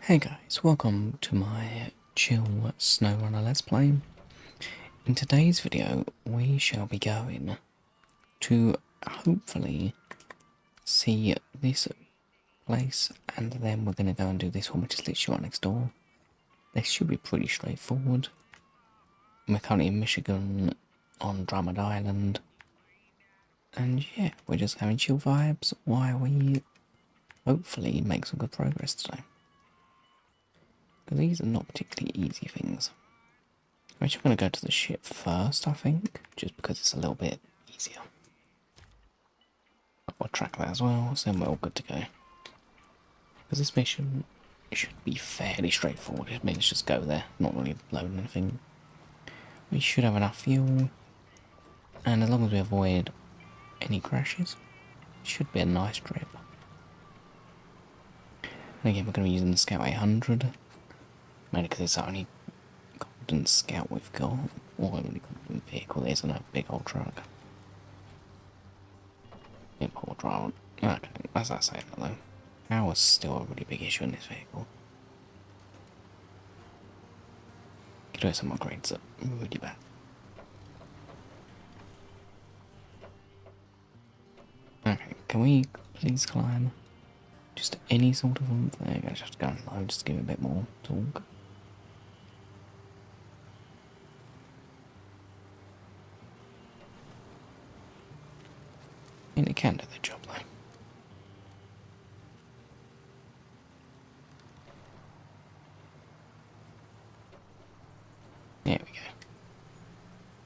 Hey guys, welcome to my chill Snowrunner Let's Play. In today's video, we shall be going to hopefully see this place, and then we're going to go and do this one, which is literally right next door. This should be pretty straightforward. We're currently in Michigan on Drummond Island, and yeah, we're just having chill vibes while we hopefully make some good progress today. Because these are not particularly easy things. I'm actually going to go to the ship first, I think, just because it's a little bit easier. I'll track that as well, so then we're all good to go. Because this mission should be fairly straightforward. It means just go there, not really load anything. We should have enough fuel, and as long as we avoid any crashes, it should be a nice trip. And again, we're going to be using the Scout 800, mainly because it's the only competent scout we've got, or only competent vehicle that isn't a big old truck. Import drive. Okay, as I say that though, power is still a really big issue in this vehicle. Could do some upgrades that are really bad. Okay, can we please climb? Just any sort of one? There you go, just have to go low just to give it a bit more talk. And it can do the job though. There we go.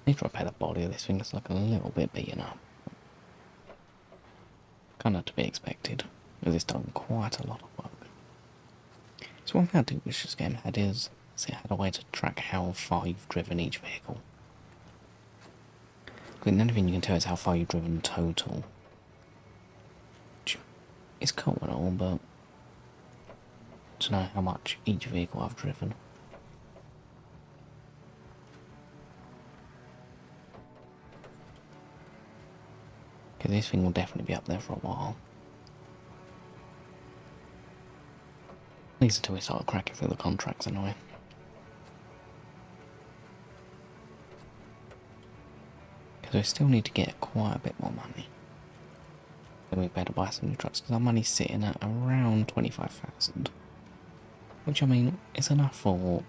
Need to repair the body of this thing, it's like a little bit beaten up. Kind of to be expected, because it's done quite a lot of work. So one thing I do wish this game had is, it had a way to track how far you've driven each vehicle. Because the only thing you can tell is how far you've driven total. Which is cool and all, but to know how much each vehicle I've driven. Because this thing will definitely be up there for a while. At least until we start cracking through the contracts anyway. Because we still need to get quite a bit more money. Then we better buy some new trucks, because our money's sitting at around 25,000. Which, I mean, is enough for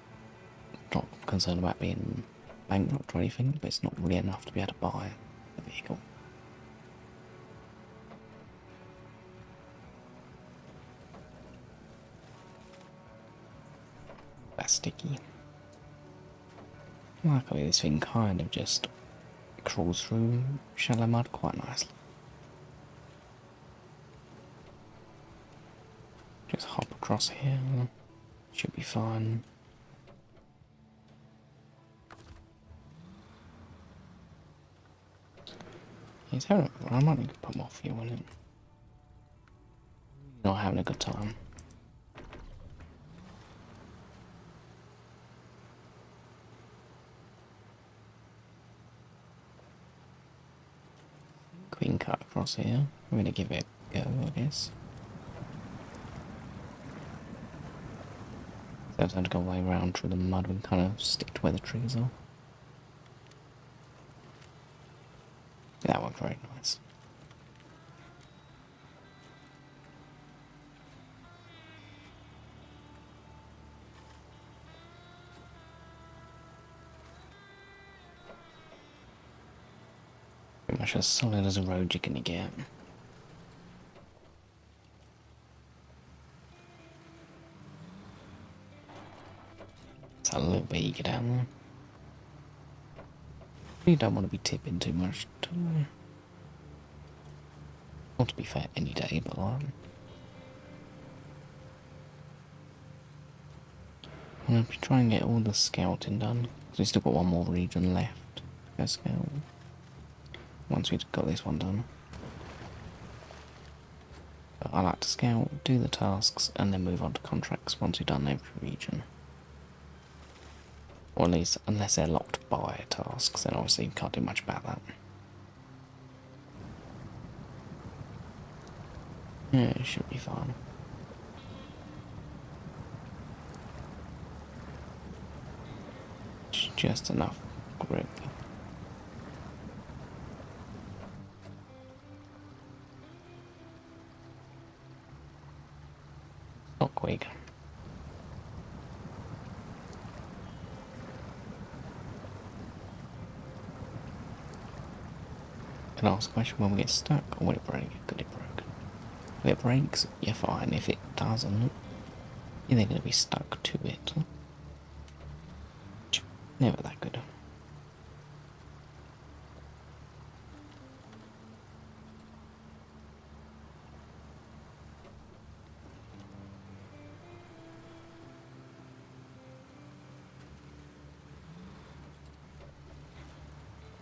not concerned about being bankrupt or anything, but it's not really enough to be able to buy a vehicle. That's sticky. Luckily this thing kind of just crawls through shallow mud quite nicely. Just hop across here, should be fine. Is there I might need to put more fuel in it. Not having a good time. We can cut across here. I'm gonna give it a go, I guess. So I have to go way around through the mud and kind of stick to where the trees are. That worked very nice. Pretty much as solid as a road you're gonna get. It's a little bit eager down there. You don't want to be tipping too much, or to be fair, any day, but like, I'm going to try and get all the scouting done, because we've still got one more region left to go scout, once we've got this one done. But I like to scout, do the tasks, and then move on to contracts once we've done every region. Or at least, unless they're locked by tasks, then obviously you can't do much about that. Yeah, it should be fine. just enough grip. Not quick. Can I ask a question? When we get stuck, or will it break? Could it break? If it breaks, you're fine. If it doesn't, you're then going to be stuck to it. Never that good.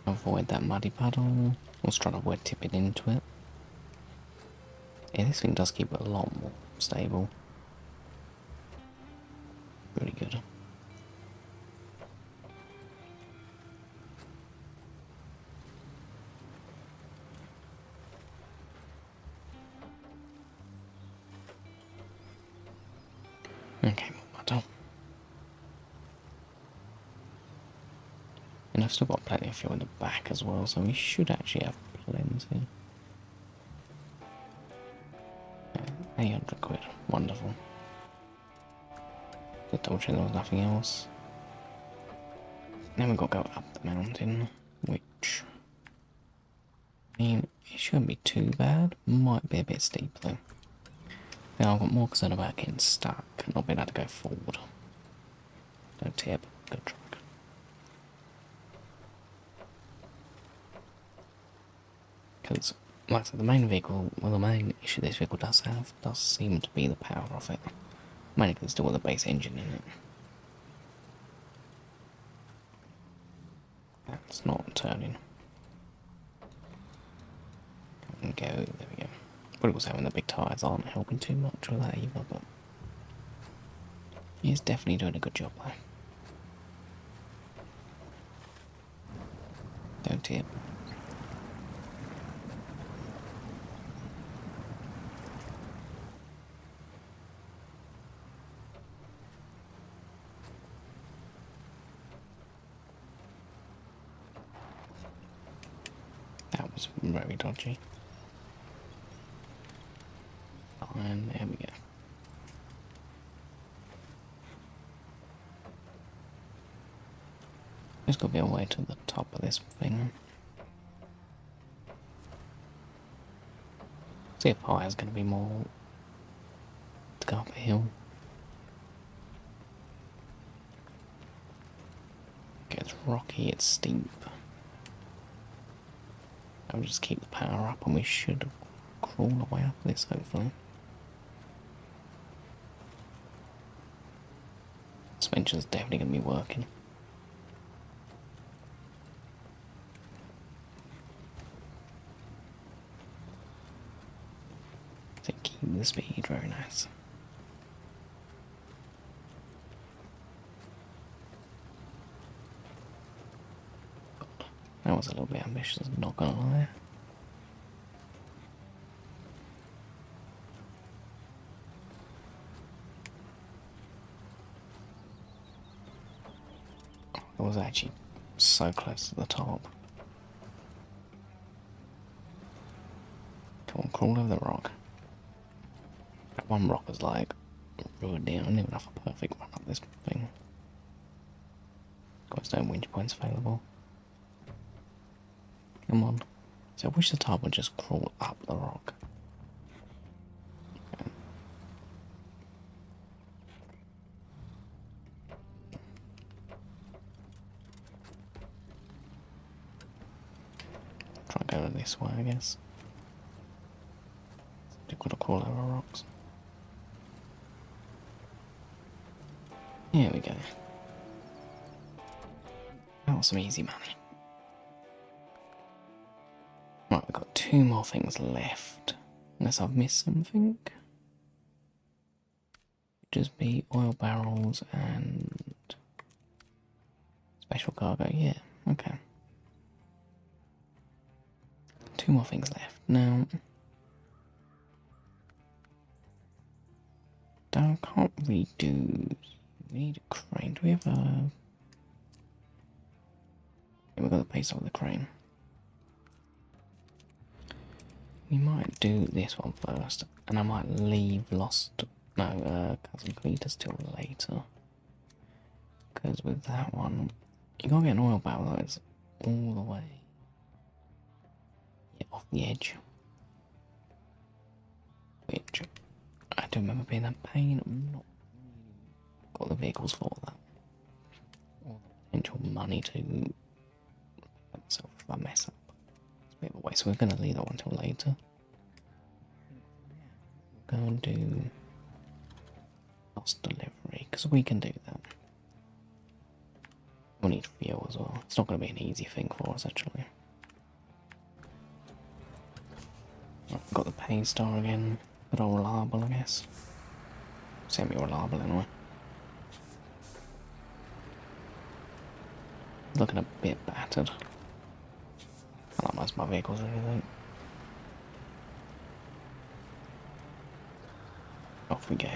Avoid that muddy puddle. Let's try to avoid tipping into it. Yeah, this thing does keep it a lot more stable. Really good. Okay, more puddle. And I've still got plenty of fuel in the back as well, so we should actually have plenty. 800 quid. Wonderful. Just double check there was nothing else. Then we've got to go up the mountain, which, I mean, it shouldn't be too bad. Might be a bit steep though. Now I've got more concern about getting stuck and not being able to go forward. No tip. Good track. Because, like I said, the main vehicle, well, the main issue this vehicle does have does seem to be the power of it. Mainly because it's still with a base engine in it. That's not turning. Come and go, there we go. But also having the big tyres aren't helping too much with that either, but he's definitely doing a good job though. Don't tip. That was very dodgy. And there we go. There's got to be a way to the top of this thing. See if high is going to be more to go up a hill. It's rocky, it's steep. I'll just keep the power up and we should crawl our way up this hopefully. Suspension's definitely going to be working. So keep the speed, very nice. That was a little bit ambitious, not gonna lie. I was actually so close to the top. Come on, crawl over the rock. That one rock was like ruined it. I don't even have a perfect run up this thing. Got no winch points available. Come on. So I wish the top would just crawl up the rock. Okay. Try and go this way, I guess. They've got to crawl over rocks. Here we go. That was some easy money. Right, we've got 2 more things left. Unless I've missed something. Just be oil barrels and special cargo. Yeah, okay. 2 more things left. Now, I can't really do. We need a crane. Do we have a we've got the pace of the crane. We might do this one first, and I might leave Cousin Cletus till later. Because with that one, you gotta get an oil barrel that's all the way off the edge. Which I do remember being a pain. I'm not got the vehicles for that. Or the potential money to myself if I mess up. It's a bit of a waste, so we're going to leave that one till later. We're going to do lost delivery, because we can do that. We'll need fuel as well. It's not going to be an easy thing for us actually. Right, got the pay star again. But all reliable, I guess. Semi-reliable anyway. Looking a bit battered. I like most of my vehicles or anything. Off we go.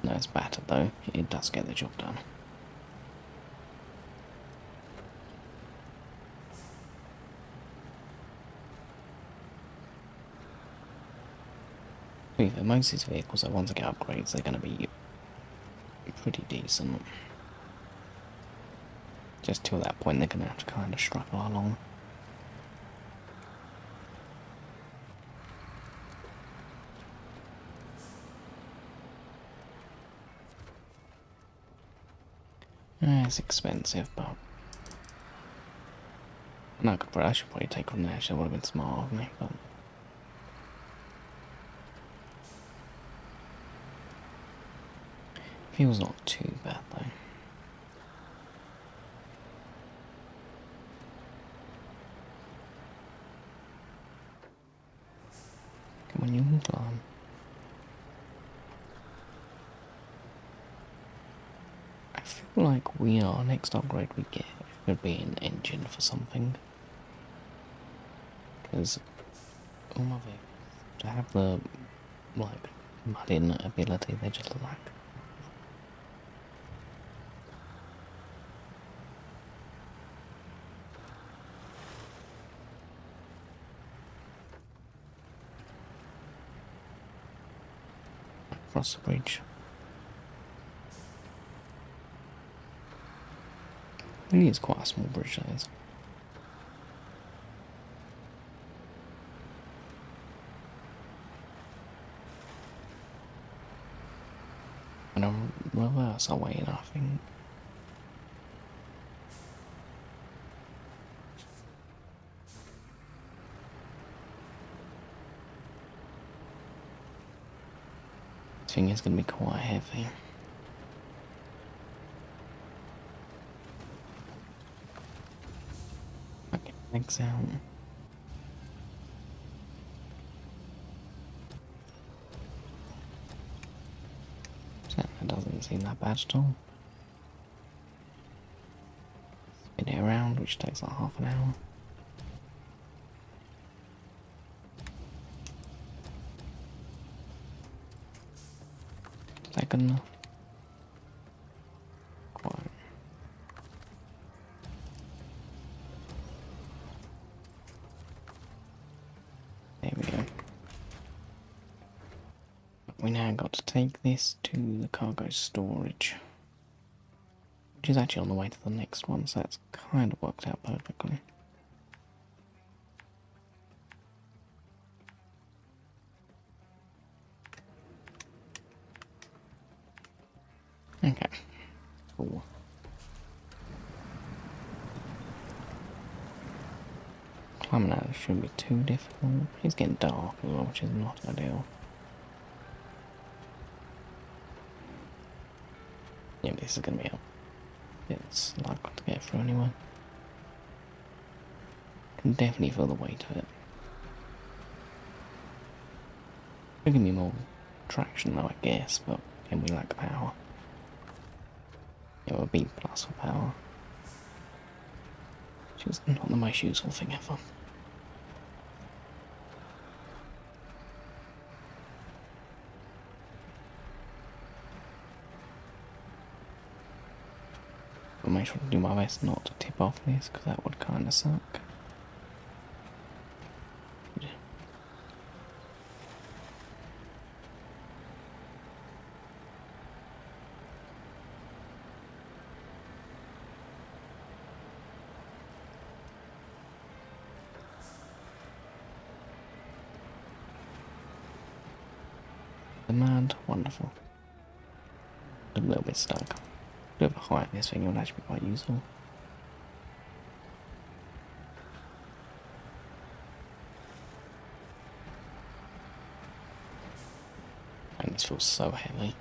No, it's battered though. It does get the job done. Most of these vehicles, once they get upgrades, they're going to be pretty decent. Just till that point, they're going to have to kind of struggle along. It's expensive, but no, I should probably take on there. That would have been smart of me, but. Feels not too bad though. Come on, you can climb. I feel like our next upgrade we get should be an engine for something. Because all my vehicles, to have the like mud-in ability, they just lack. Across the bridge. I think it's quite a small bridge, that is. And I'll reverse our way in, I think. This thing is going to be quite heavy. Okay, legs out. That doesn't seem that bad at all. Spin it around, which takes like half an hour. Is that good enough? Quite. There we go. We now got to take this to the cargo storage, which is actually on the way to the next one, so that's kind of worked out perfectly. Okay, cool. Climbing out shouldn't be too difficult. It's getting dark as well, which is not ideal. Yeah, this is going to be a bit slug to get through anyway. Can definitely feel the weight of it. It'll give me more traction though, I guess, but again, we lack power. It would be plus for power. Which is not the most useful thing ever. I'll make sure to do my best not to tip off this, because that would kind of suck. Demand, wonderful. A little bit stuck. A bit of a height this thing would actually be quite useful. And this feels so heavy.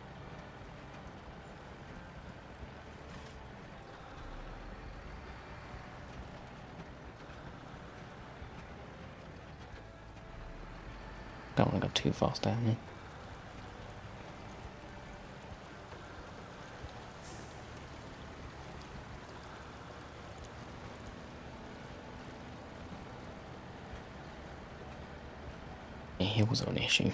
Don't want to go too fast down here. Yeah, hills are an issue.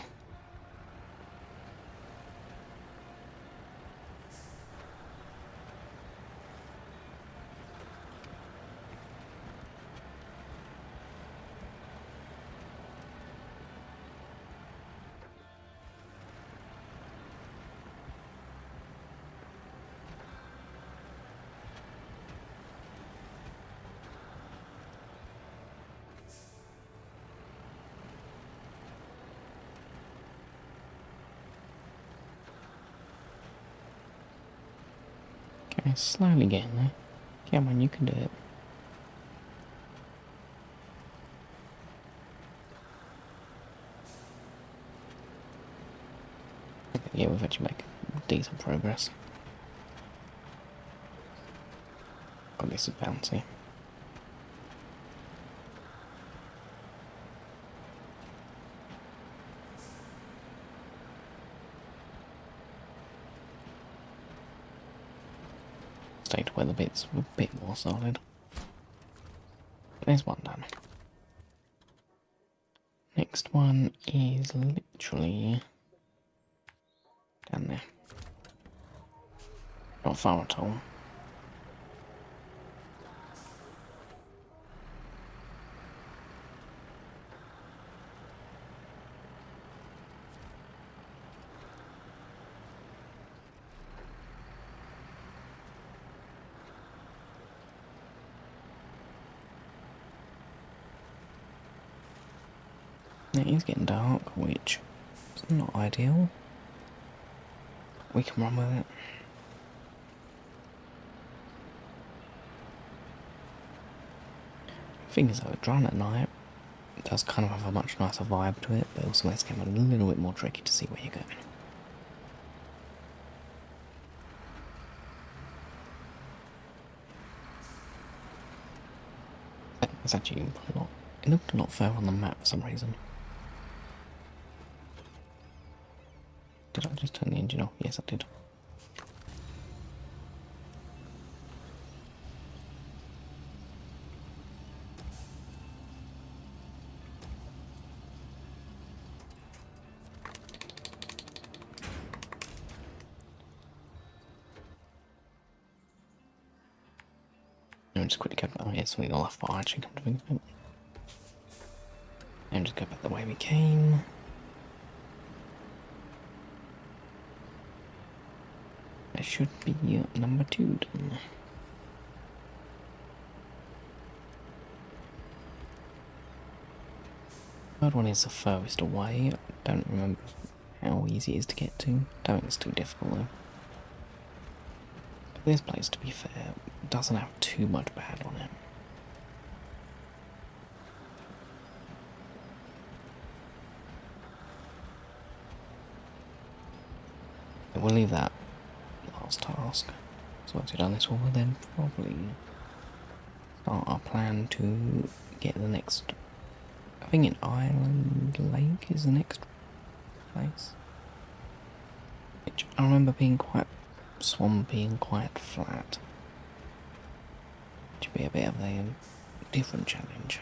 Okay, slowly getting there. Come on, you can do it. Yeah, we've actually made decent progress. Oh, this is bouncy. Stay to where the bits are a bit more solid. There's one done. Next one is literally down there. Not far at all. It is getting dark, which is not ideal. We can run with it. The thing is though, Drummond at night does kind of have a much nicer vibe to it, but also makes it a little bit more tricky to see where you're going. It's actually a lot. It looked a lot further on the map for some reason. Did I just turn the engine off? Yes, I did. And just quickly go. Oh, yeah, something all that far actually, come to think of it. And just go back the way we came. There should be number 2 done. Third one is the furthest away. I don't remember how easy it is to get to. Don't think it's too difficult though. But this place, to be fair, doesn't have too much bad on it. But we'll leave that last task. So once we've done this one, we'll then probably start our plan to get the next. I think in Island Lake is the next place. Which I remember being quite swampy and quite flat. Which would be a bit of a different challenge.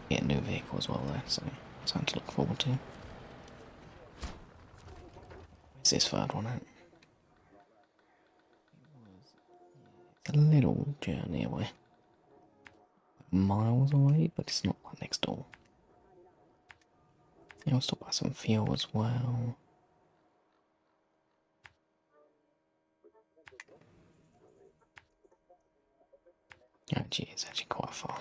Get a new vehicle as well there, so something to look forward to. It's this third one out. It's a little journey away. Miles away, but it's not like next door. Yeah, I'll stop by some fuel as well. Actually, it's actually quite far.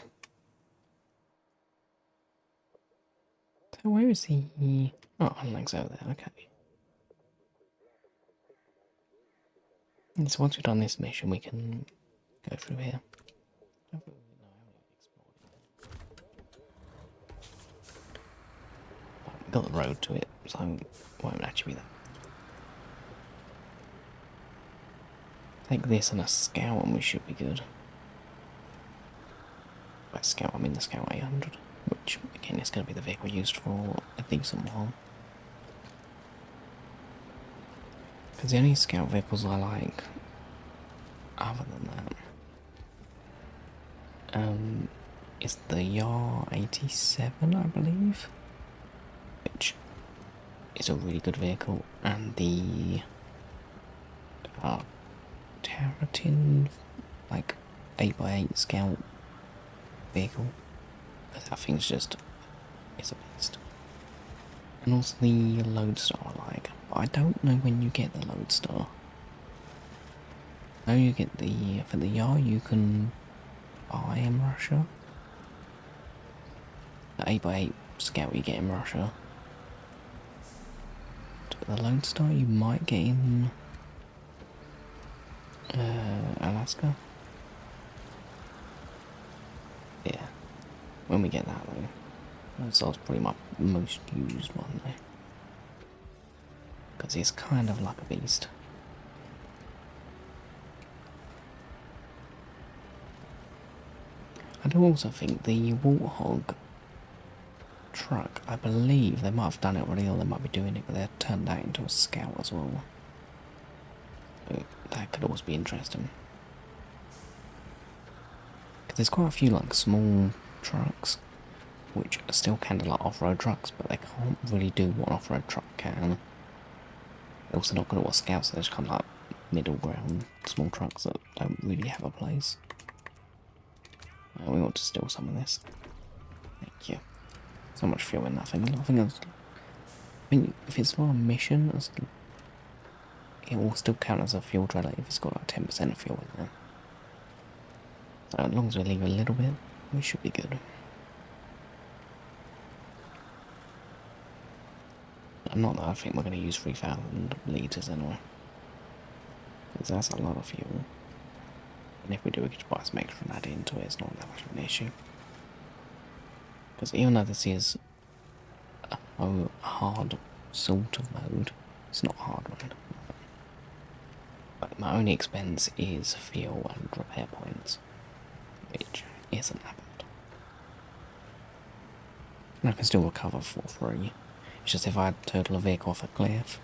So where is he? Oh, legs over there, okay. And so once we've done this mission, we can go through here. We've got the road to it, so it won't actually be that. Take this and a scout and we should be good. By scout, I mean the Scout 800, which again is going to be the vehicle used for a decent while. Because the only scout vehicles I like, other than that, is the Yar 87, I believe, which is a really good vehicle, and the Terratin, like 8x8 scout vehicle, because that thing's just, it's a beast. And also the Lodestar I like, but I don't know when you get the Lodestar. I know you get for the Yar you can buy in Russia. The 8x8 scout you get in Russia. The Lodestar you might get in Alaska. Yeah, when we get that though. Lodestar's probably my most used one though. Because it's kind of like a beast. I do also think the Warthog truck, I believe they might have done it already or they might be doing it, but they've turned that into a scout as well. So that could always be interesting. Because there's quite a few like small trucks which are still kind of like off-road trucks, but they can't really do what an off-road truck can. They're also not good at what scouts, they're just kind of like middle ground small trucks that don't really have a place. We want to steal some of this. Thank you. So much fuel in that thing. I think if it's not a mission, it will still count as a fuel trailer if it's got like 10% of fuel in there. So as long as we leave a little bit, we should be good. Not that I think we're going to use 3,000 litres anyway. Because that's a lot of fuel. And if we do, we can just buy some extra and add it into it, it's not that much of an issue. Because even though this is a hard sort of mode, it's not hard mode. But my only expense is fuel and repair points, which isn't that bad. And I can still recover for free. It's just if I turtle a vehicle off a cliff,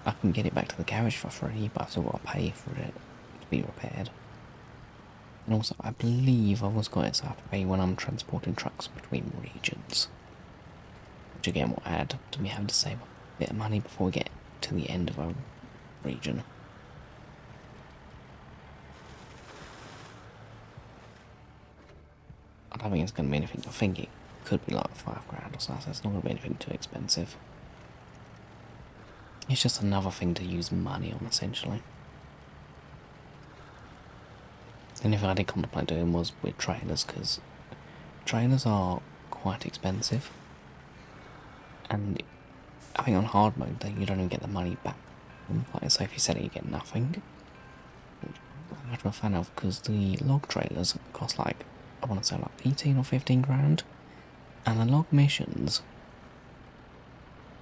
I can get it back to the garage for free, but I've still got to pay for it to be repaired. And also, I believe I've also got it so I have to pay when I'm transporting trucks between regions. Which again will add to me having to save a bit of money before we get to the end of a region. I don't think it's going to be anything. I think it could be like £5 or something, so it's not going to be anything too expensive. It's just another thing to use money on, essentially. And if I did contemplate doing was with trailers, because trailers are quite expensive. And I think on hard mode, though, you don't even get the money back. Like, so if you sell it, you get nothing. Which I'm not a fan of, because the log trailers cost like, I want to say like 18 or 15 grand. And the log missions,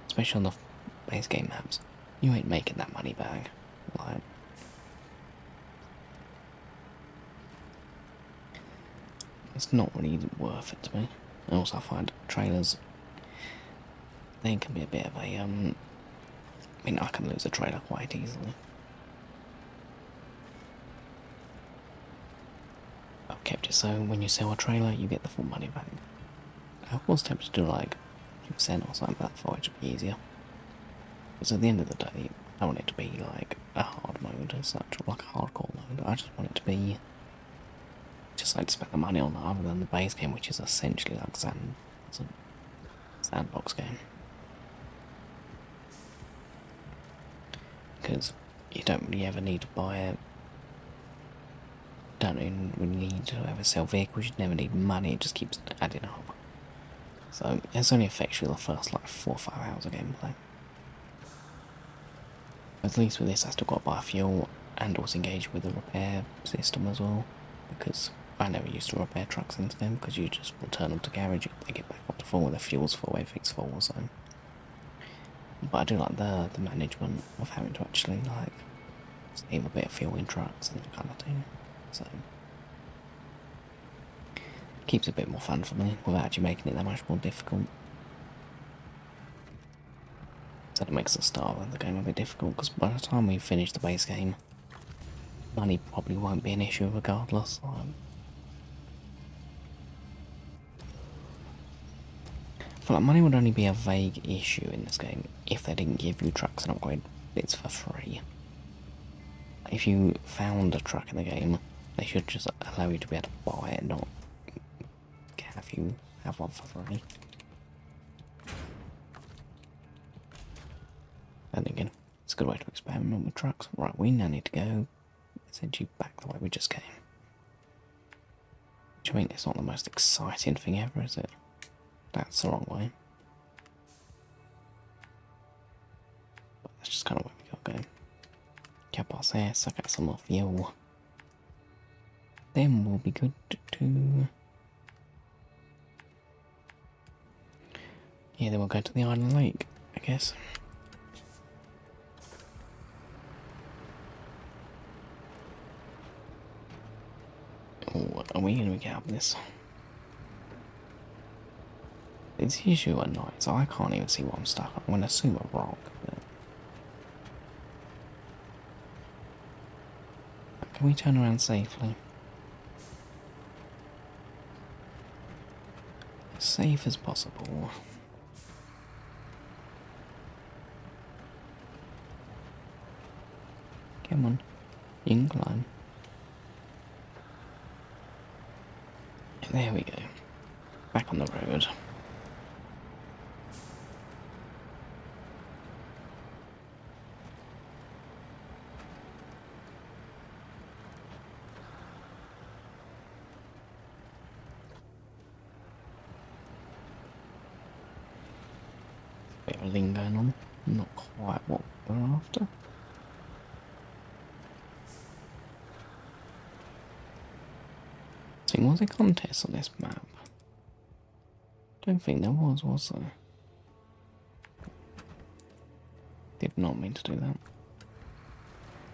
especially on the base game maps, you ain't making that money back. Like, it's not really worth it to me. And also I find trailers, they can be a bit of a, I mean, I can lose a trailer quite easily. I've kept it so when you sell a trailer, you get the full money back. I was tempted to do like 2% or something, but I thought it should be easier. Because at the end of the day, I want it to be like a hard mode as such, or like a hardcore mode. I just want it to be just like to spend the money on that other than the base game, which is essentially like it's a sandbox game. Because you don't really ever need to buy it. Don't even really need to ever sell vehicles, you never need money, it just keeps adding up. So it's only affects you the first like 4 or 5 hours of gameplay. At least with this I still got to buy fuel and also engage with the repair system as well, because I never used to repair trucks in this game because you just return them to garage, they get back up to full, their fuel's full, everything's full, so. But I do like the management of having to actually like save a bit of fuel in trucks and that kind of thing, so keeps it a bit more fun for me without actually making it that much more difficult. So it makes the start of the game a bit difficult, because by the time we finish the base game, money probably won't be an issue regardless. I feel like money would only be a vague issue in this game if they didn't give you trucks and upgrade bits for free. If you found a truck in the game, they should just allow you to be able to buy it, not have you have one for free. And again, it's a good way to experiment with trucks. Right, we now need to go essentially back the way we just came. Which I mean, it's not the most exciting thing ever, is it? That's the wrong way. But that's just kind of where we gotta go. Get past there, suck out some more fuel. Then we'll be good to... Yeah, then we'll go to the island lake, I guess. Oh, are we gonna get up this? It's usually at night, so I can't even see what I'm stuck on. I'm gonna assume a rock, but... Can we turn around safely? As safe as possible. Come on, you can climb. There we go. Back on the road. Bit of a thing going on. Not quite what we're after. So was there a contest on this map? Don't think there was there? Did not mean to do that.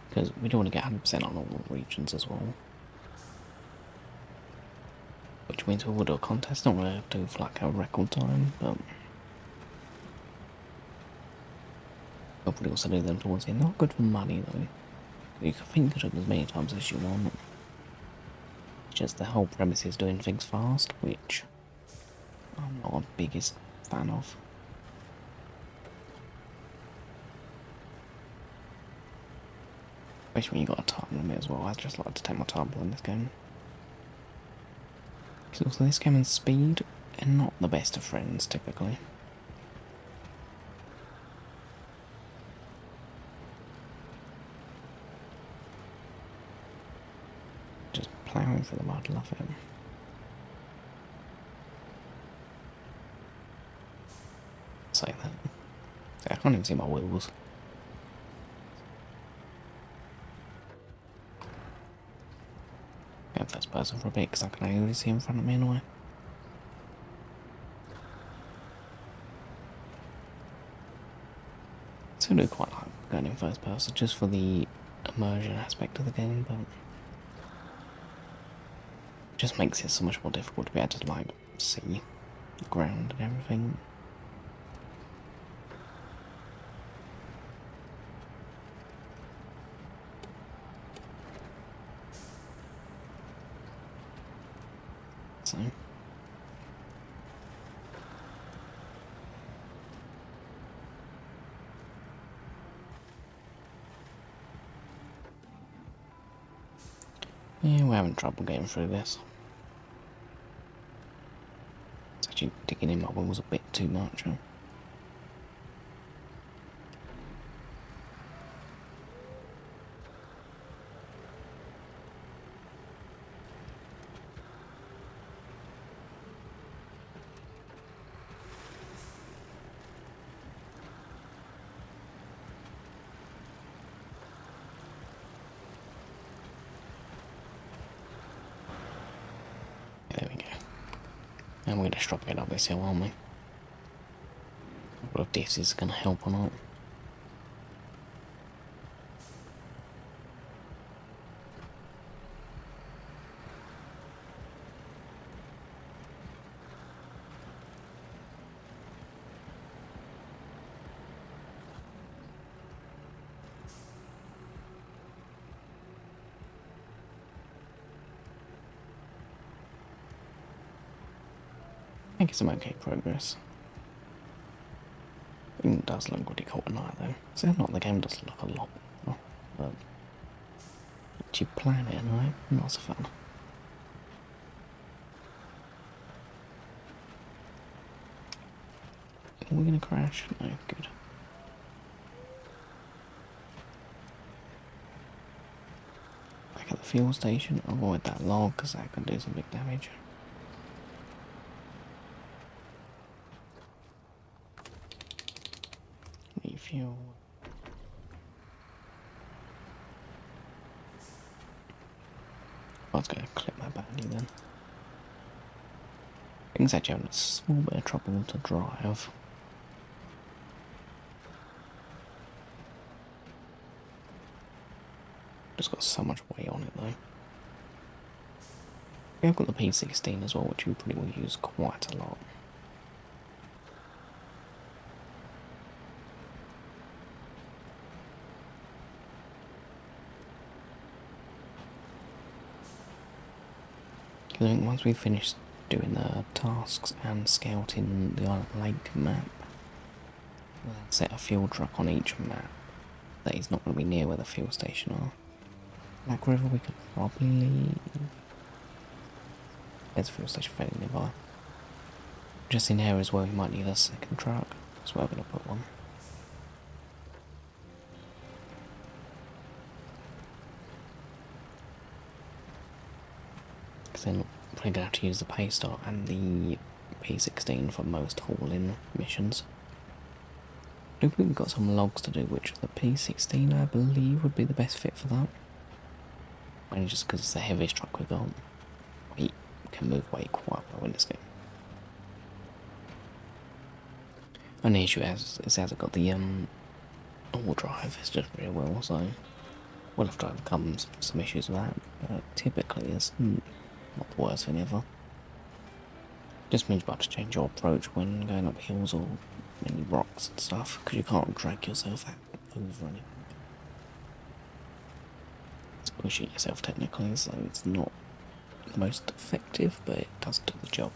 Because we don't want to get 100% on all the regions as well. Which means we will do a contest, not going to do for like a record time, but... We'll probably also do them towards the end. Not good for money though. You can think of them as many times as you want. Just the whole premise is doing things fast, which I'm not the biggest fan of. Especially when you got a time limit as well. I just like to take my time playing this game. Because also this game and speed are not the best of friends typically. Just ploughing through the mud, love it. Say that. I can't even see my wheels. Go first person for a bit because I can only see in front of me anyway. So I do quite like going in first person just for the immersion aspect of the game, but it just makes it so much more difficult to be able to like see the ground and everything. So Yeah, we're having trouble getting through this. It's actually digging in my walls a bit too much. Huh? There we go. And we're going to struggle it up this hill, aren't we? What if this is going to help or not? I think it's some okay progress. It does look pretty cool tonight though. So not the game does look a lot better, but you plan it anyway, not so fun. Are we gonna crash? No, good. Back at the fuel station, avoid that log because that can do some big damage. Refuel. I was going to clip my battery then. Things actually having a small bit of trouble to drive. Just got so much weight on it though. We have got the P16 as well, which we probably will use quite a lot. I think once we've finished doing the tasks and scouting the Island Lake map, we'll then set a fuel truck on each map that is not going to be near where the fuel station are. Black River we could probably leave. There's a fuel station fairly nearby. Just in areas where we might need a second truck, that's where we're going to put one. Because then we're probably going to have to use the Paystar and the P16 for most haul-in missions. I think we've got some logs to do, which the P16 I believe would be the best fit for that. Only just because it's the heaviest truck we've got. We can move weight quite well in this game. Only issue is it hasn't got the all drive, it's just really well, so we'll have to overcome some issues with that, but typically it's not the worst thing ever. Just means you have to change your approach when going up hills or any rocks and stuff, because you can't drag yourself over anything. It's pushing yourself technically, so it's not the most effective, but it does do the job.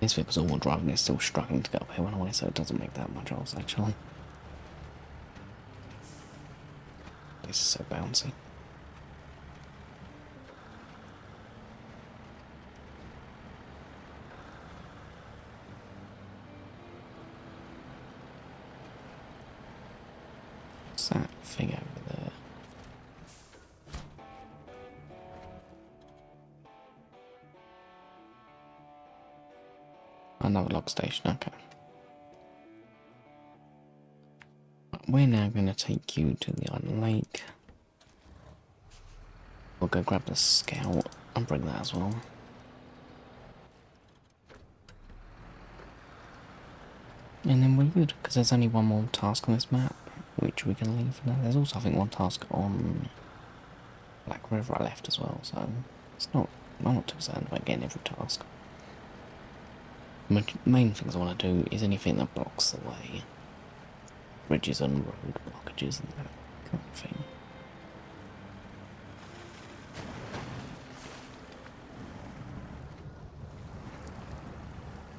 This vehicle's all-wheel driving is still struggling to get uphill anyway, so it doesn't make that much odds actually. This is so bouncy. What's that thing over there? Another log station, okay. We're now going to take you to the Island Lake. We'll go grab the scout and bring that as well. And then we're good, because there's only one more task on this map, which we can leave for now. There's also, I think, one task on Black River I left as well, so it's not, I'm not too concerned about getting every task. The main things I want to do is anything that blocks the way. Bridges and road blockages and that kind of thing.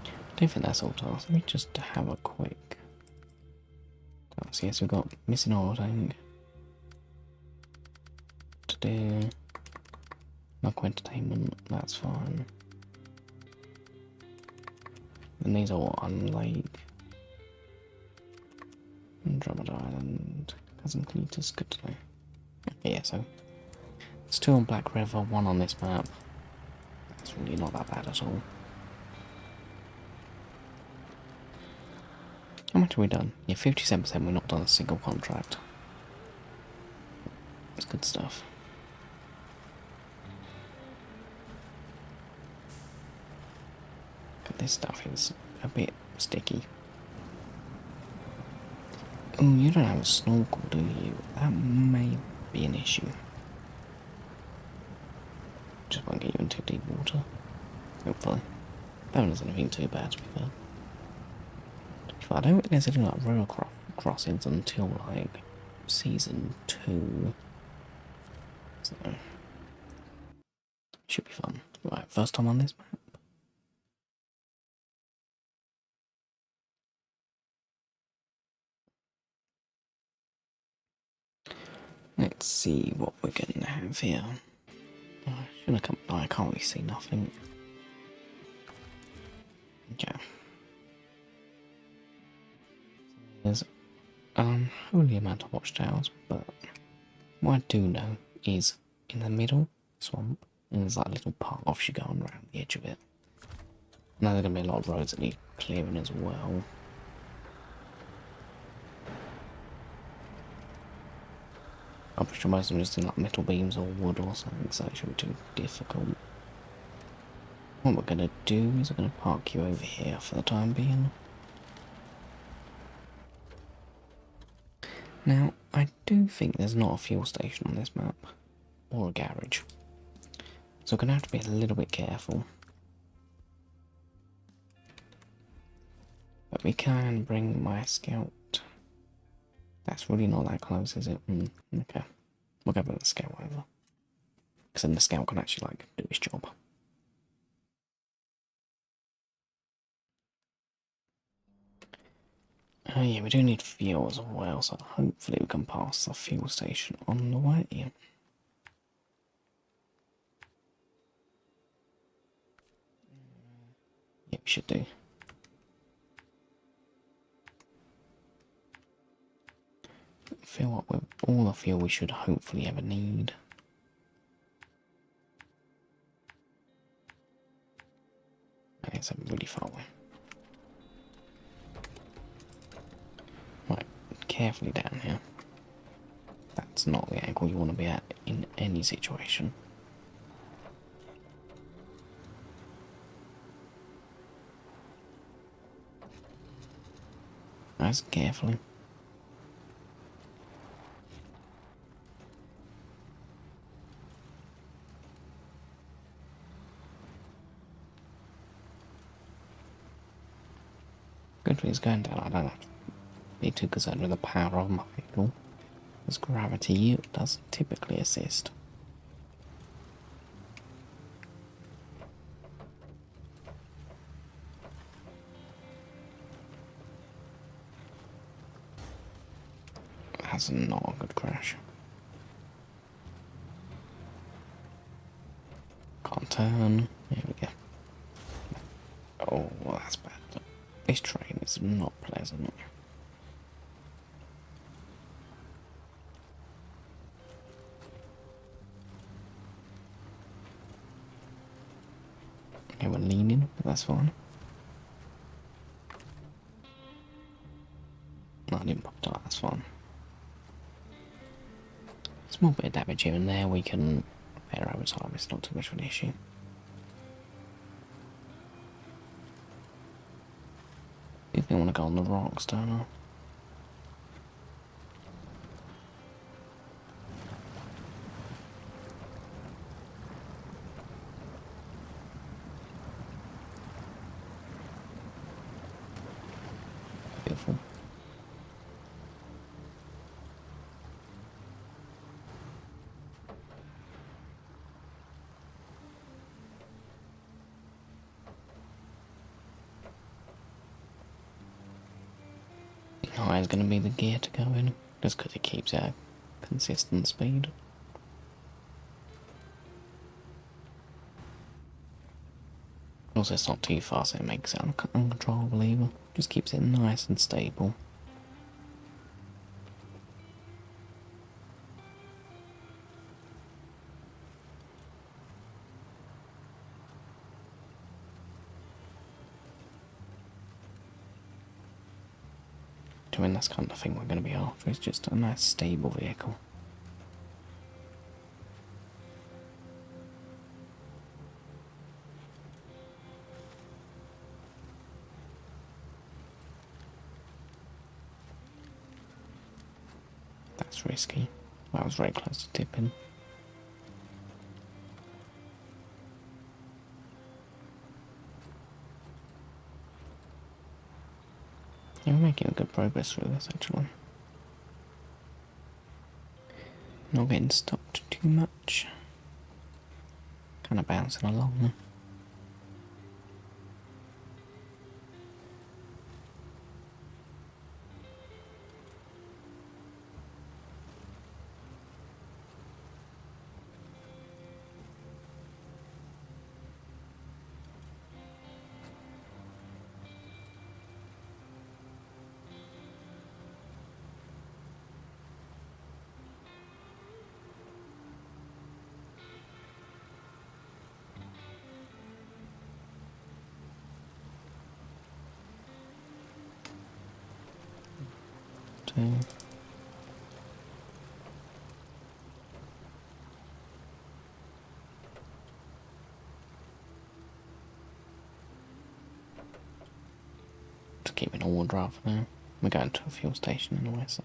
I don't think that's all tasks. Let me just have a quick So yes, we've got missing oil tank to do. Local entertainment, that's fine. And these are all on lake. Drummond Island. Cousin Cletus, good to know. Okay, yeah, so it's 2 on Black River, 1 on this map. That's really not that bad at all. How much have we done? Yeah, 57%, we've not done a single contract. That's good stuff. But this stuff is a bit sticky. Oh, you don't have a snorkel, do you? That may be an issue. Just won't get you into deep water. Hopefully. That isn't anything too bad, to be fair. But I don't think there's any like river crossings until like season 2. So should be fun. Right, first time on this map. Let's see what we're gonna have here. Oh, I should have come. Oh, I can't really see nothing. Okay. There's holy amount of watchtowers, but what I do know is in the middle swamp, and there's like a little path you go on around the edge of it. Now there's gonna be a lot of roads that need clearing as well. I'm pretty sure most of them just in like metal beams or wood or something, so it shouldn't be too difficult. What we're gonna do is we're gonna park you over here for the time being. Now, I do think there's not a fuel station on this map, or a garage, so we're gonna have to be a little bit careful. But we can bring my scout. That's really not that close, is it? Okay. We'll go with the scout over. Because then the scout can actually, like, do his job. Oh yeah, we do need fuel as well, so hopefully we can pass the fuel station on the way. Yeah, we should do. Fill up with all the fuel we should hopefully ever need. And it's really far away. Right, carefully down here. That's not the angle you want to be at in any situation. Nice, carefully. Good thing it's going down. I don't have to be too concerned with the power of my vehicle, as gravity does typically assist. That's not a good crash. Can't turn. There we go. Oh, well, that's bad. This train is not pleasant. Okay, we're leaning, but that's fine. No, I didn't pop it up, that's fine. Small bit of damage here and there, we can repair over time, it's not too much of an issue. If they want to go on the rocks, don't I? Beautiful. high is going to be the gear to go in, just because it keeps it at consistent speed. Also, it's not too fast, so it makes it uncontrollable either. Just keeps it nice and stable. Doing that's kind of thing we're going to be after, is just a nice stable vehicle. That's risky. That was very close to tipping. Yeah, we're making good progress through this actually. Not getting stopped too much. Kind of bouncing along. Just keep it all drive for now. We're going to a fuel station anyway, so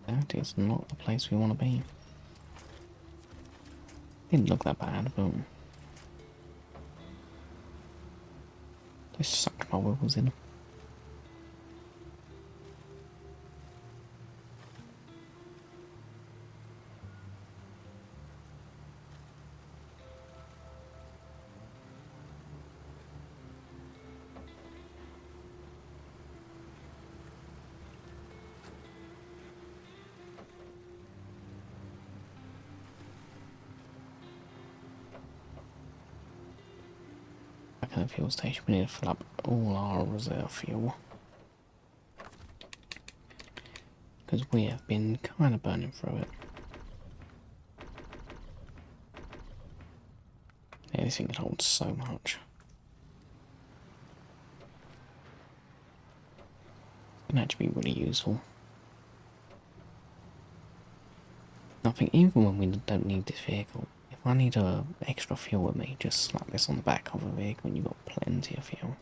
that is not the place we want to be. Didn't look that bad, but just sucked my wheels in. Back at the fuel station, we need to fill up all our reserve fuel. Because we have been kind of burning through it. Yeah, this thing can hold so much. It can actually be really useful. I think even when we don't need this vehicle, if I need extra fuel with me, just slap this on the back of a vehicle and you've got plenty of fuel.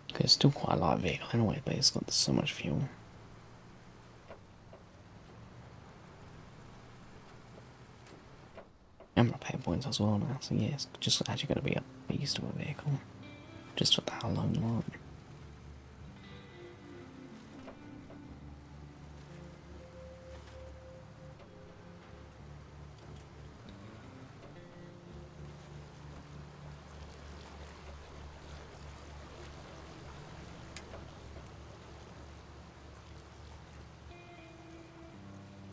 Because it's still quite a light vehicle anyway, but it's got so much fuel. And repair points as well now, so yeah, it's just actually going to be a beast of a vehicle. Just for that alone alone.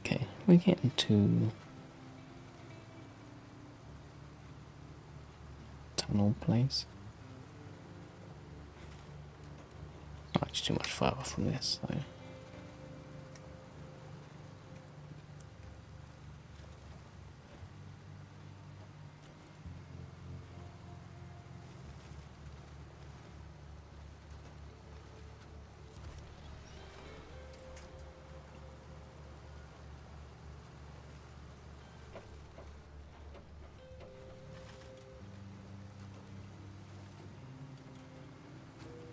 Okay, we're getting to tunnel place. Not actually too much further from this, though.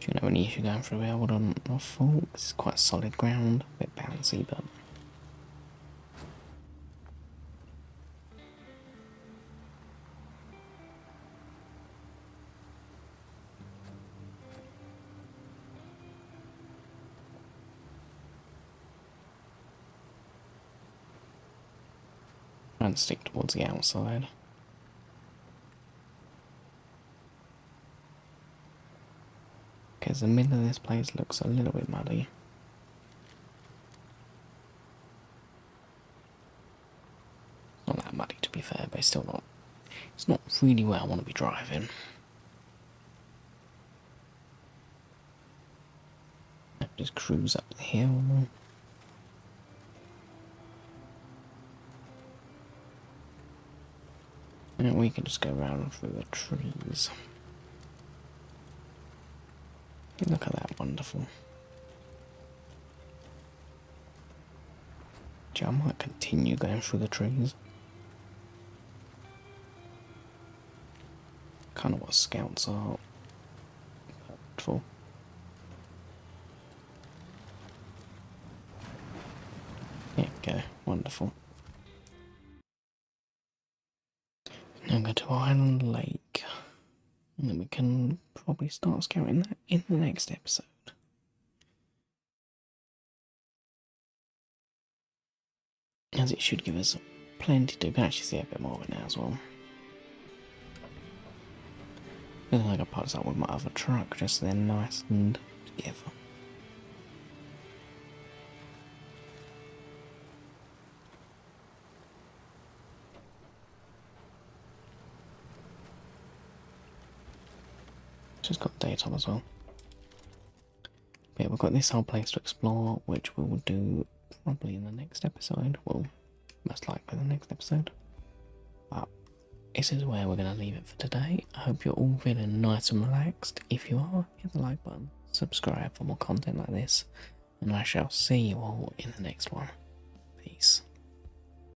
Do you know any issue going through here? I wouldn't have thought. It's quite solid ground, a bit bouncy, but trying to stick towards the outside. because the middle of this place looks a little bit muddy. Not that muddy to be fair, but it's still not. It's not really where I want to be driving. Just cruise up the hill. And we can just go around through the trees. Look at that, wonderful. Gee, I might continue going through the trees. Kind of what scouts are for. There we go, wonderful. Now go to Island Lake. And then we can probably start scouting that in the next episode. As it should give us plenty to can actually see a bit more of it now as well. I feel like I parked that with my other truck just then, nice and together. Just got daytime as well. But yeah, we've got this whole place to explore, which we will do probably in the next episode. Well, most likely the next episode. But this is where we're going to leave it for today. I hope you're all feeling nice and relaxed. If you are, hit the like button, subscribe for more content like this, and I shall see you all in the next one. Peace.